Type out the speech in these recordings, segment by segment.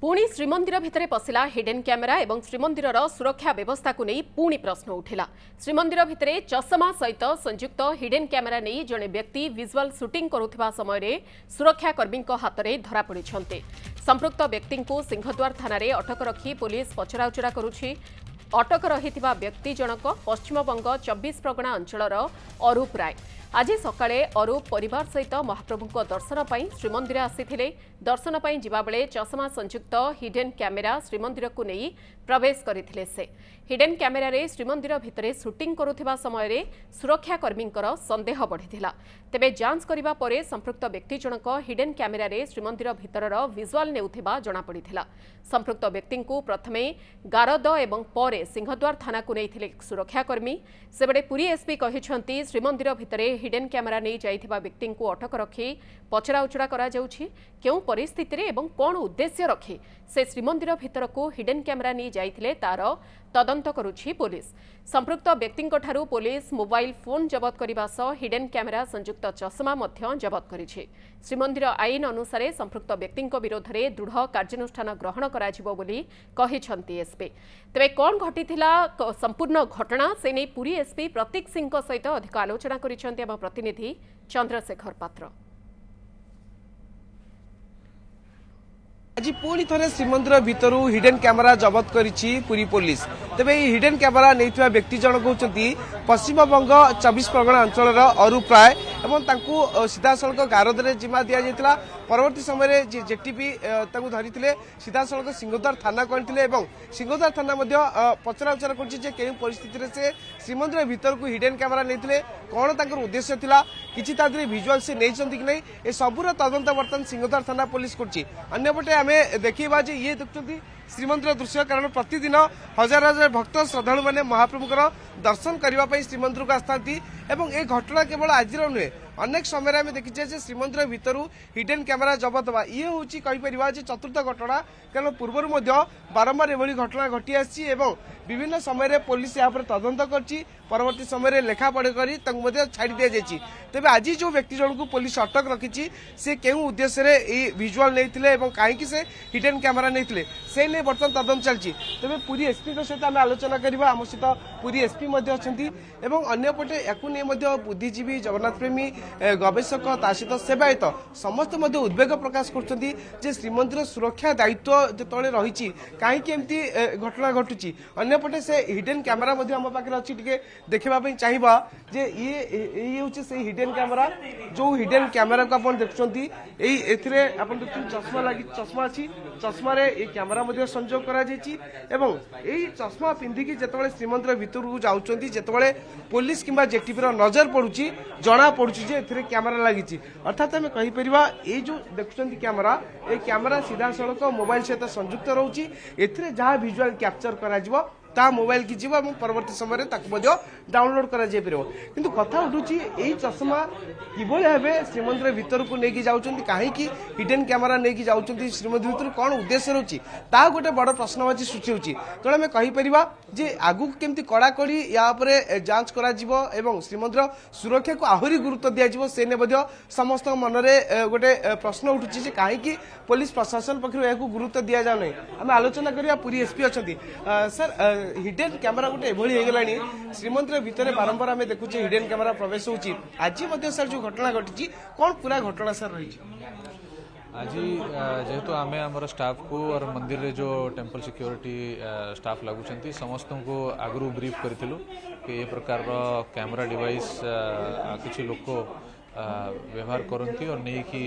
पुणी श्रीमंदिर भितर पशिला hidden camera एवं श्रीमंदिर सुरक्षा व्यवस्था को नहीं पुणी प्रश्न उठिला। श्रीमंदिर भितर चषमा सहित संयुक्त हिडेन कैमेरा नहीं जड़े व्यक्ति विजुअल शूटिंग करुवा समय सुरक्षाकर्मी हाथ में धरा पड़ी। संपृक्त व्यक्ति को सिंहद्वार थाना अटक रखी पुलिस पचराउचरा करुछि। अटक रही व्यक्ति जनक पश्चिमबंग 24 परगना अंचल अरूप राय। आज सकाळे अरूप परिवार सहित महाप्रभु दर्शन पर श्रीमंदिर आसी दर्शन पर जिबा बेले चषमा संयुक्त हिडेन कैमेरा श्रीमंदिर को नहीं प्रवेश करथिले। से हिडेन कैमेरा रे श्रीमंदिर भितर शूटिंग करुवा समय सुरक्षाकर्मी संदेह बढ़िथिला। तेबे जांच करिबा परे संपृक्त व्यक्ति जनक हिडेन कैमेरा रे श्रीमंदिर भितर विजुअल नेउथिबा जणा पड़िथिला। संपृक्त व्यक्ति को प्रथमे गारद एवं परे सिंहद्वार थाना को नैथिले सुरक्षाकर्मी। सेबडे पुरी एसपी कहिसंती श्रीमंदिर भितर हिडेन कैमेरा नहीं जाइथिबा व्यक्ति को अटक रखी पचराउचरा करा जाउछि। केउ परिस्थिति रे एवं कोन उद्देश्य रखी से श्रीमंदिर भितर को हिडेन कैमेरा नहीं जाइथिले तार तदंत करुछि पुलिस। संपृक्त व्यक्ति ठारू पुलिस मोबाइल फोन जबत करने सह हिडेन कैमेरा संयुक्त चषमा जबत करिछि। श्रीमंदिर आईन अनुसार संपृक्त व्यक्ति विरोध में दृढ़ कार्यानुष्ठान ग्रहण कराजिबो बोली कहिसंती एसपी। तेबे कौन घटिथिला संपूर्ण घटना से नहीं पुरी एसपी प्रतीक सिंह सहित अधिक आलोचना करिसंती आम प्रतिनिधि चंद्रशेखर पात्र। आज पुणी थे श्रीमंदिर भितर हिडेन कैमेरा जबत करिछि पुरी पुलिस। तेबे हिडेन कैमेरा नैथिबा व्यक्ति जनक होउचंती पश्चिमबंग 24 परगना अंचल अरूप राय एवं तांकू सीधासलख गारदरे जिम्मा दिया जायतिला। परवर्ती समय जेटीपी तांकू धरिथिले सीधासलख सिंहद्वार थाना कणथिले एवं सिंहद्वार थाना मध्य पचराउचरा करछि जे केउ परिस्थिति रे से श्रीमंदिर भितर को हिडेन कैमेरा नैथिले, कोन तांकर उद्देश्य थिला, किछि तादरे विजुअल से नैचंती कि नै, ए सबुर तदंत वर्तमान सिंहद्वार थाना पुलिस करछि। अन्यपटे आमे देखिबा जे ये देखुछंती श्रीमंदिर दृश्य, कारण प्रतिदिन हजार हजार भक्त श्रद्धालु माने महाप्रभुकर दर्शन करने श्रीमंदिर को आसता। एवं ए घटना केवल आज नुहे, अनेक समय आम देखीचे श्रीमंदिर भितर हिडेन कैमेरा जबत हवा ये हूँ कहीपर चतुर्थ घटना। कारण पूर्वर बारंबार एभली घटना घटी आसी विभिन्न समय पुलिस यहाँ तदंत कर परवर्ती समय लेखापढ़ी कर छाड़ी दि जाए। तेज आज जो व्यक्ति जन को पुलिस अटक रखी से क्यों उद्देश्य विजुअल नहीं कहीं से हिडेन कैमेरा नहीं से नहीं बर्तमान तदंत चलती। तेज पुरी एसपी सहित आम आलोचना करवा, आम सहित पुरी एसपी अंपटे या बुद्धिजीवी जगन्नाथ प्रेमी गवेषक ता सहित सेवायत समस्त उद्वेग प्रकाश कर श्रीमंदिर सुरक्षा दायित्व जो रही कहीं एमती घटना घटुची। अन्यपटे से हिडेन कैमेरा आम पाखे अच्छी देखापी चाहिए जे ये हूँ से हिडेन कैमेरा जो हिडेन कैमेरा को आप देखुं चश्मा लगी चश्मा अच्छी चश्मा कैमेरा संजोग कर चश्मा पिंधिकी जिते श्रीमंदिर भितर को जाऊँच जिते पुलिस किंबा जेटीपी नजर पड़ुची जना पड़ुची जे एथिरे कैमेरा लगी। अर्थात आम कहीपर ये जो देखुं कैमेरा ये कैमेरा सीधा सड़क मोबाइल सहित संयुक्त रोचे एथिरे जहाँ विजुअल कैप्चर करा ता मोबाइल की जीव परवर्ती समय डाउनलोड कर किंतु कथा उठुची यही चश्मा किभली भावे श्रीमंदिर भितर को लेकिन जाऊँच कहीं हिडेन कैमेरा लेकिन जाऊँच श्रीमंदिर भितर कौन उद्देश्य रोचे ता गोटे बड़ प्रश्नवाची सृष्टि होची। तेणु आम कहीपर जे आगु केमती कड़ाकड़ी या जांच करा श्रीमंदिर सुरक्षा को आहरी गुरुत्व दिज्व से समस्त मनरे गोटे प्रश्न उठुची कहीं पुलिस प्रशासन पक्ष या गुरुत्व दि जाऊ ना। आम आलोचना करवा पुरी एसपी अच्छा सर हिडेन कैमेरा गोटे एभली होगलानी श्रीमंदिर भितर बारंबार आम देखुचे हिडेन कैमेरा प्रवेश होची। आज सर जो घटना घटी कौन पूरा घटना सर रही आज जेहेतु आम आमर स्टाफ को और मंदिर रे जो टेम्पल सिक्योरिटी स्टाफ लगुंट समस्त को आगु ब्रीफ करूँ कि ये प्रकार कैमेरा डिवाइस किसी लोक व्यवहार करती और नहीं कि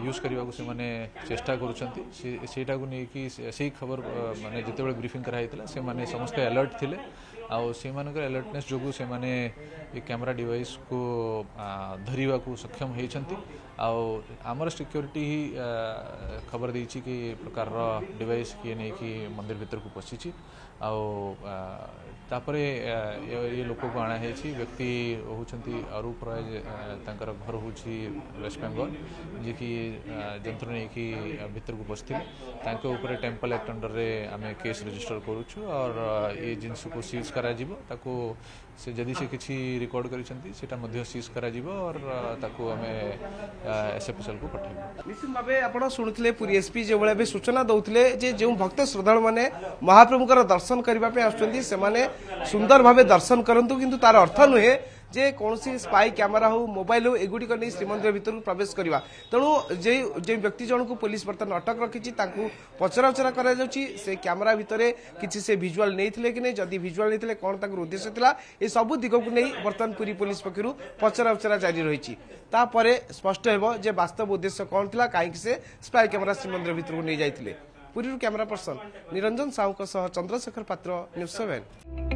यूज करने को से चेष्टा करूटा को नहीं से खबर माने जिते ब्रीफिंग कराई से माने समस्त अलर्ट थिले आउ से अलर्टनेस जो से माने कैमेरा डिवाइस को धरवा को सक्षम होती। आमर सिक्योरिटी ही खबर देछि कि प्रकार डिवाइस किए नहीं कि मंदिर भीतर को पशिछि तापरे ये लोक को आना है व्यक्ति होती अरूप राय तांकर घर हूँ वेस्ट बेंगल जी कि जंत्र नहीं कि भीतर को पशिले टेम्पल एक्ट अंडर रे आम केस रजिस्टर करुचु और ये जिनस को सीज कर କରାଯିବ ତାକୁ से जदि से किसी रिकॉर्ड करिसेंती सेटा मध्य सीज करा जिवो और ताकू हमें एसएफएसएल को पठेबो। निश्चित भावे आपण सुनुथिले पुरी एसपी जे बळे सूचना दउथिले जे जो भक्त श्रद्धालु माने महाप्रभुकर दर्शन करबा पे आछुंती से माने सुंदर भावे दर्शन करंतु किंतु तार अर्थ नुहे जे कौन स्पाई कैमेरा हो मोबाइल हो एगुड़ी नहीं श्रीमंदिर भितर प्रवेश करवा तेणु जे व्यक्ति जन को पुलिस बर्तमान अटक रखी पचरा उचरा से कैमेरा भितर किसी से भिजुआल नहीं कि नहीं जदि भिजुआल नहीं कौन तक उद्देश्य था ये सब दिग को नहीं बर्तमान पुरी पुलिस पक्षर पचरा उचरा जारी रही स्पष्ट हो जे वास्तव उद्देश्य कौन था कहीं से स्पाई कैमेरा श्रीमंदिर भितर को नहीं जाते। पुरी कैमेरा पर्सन निरंजन साहू चंद्रशेखर पात्र न्यूज़ 7।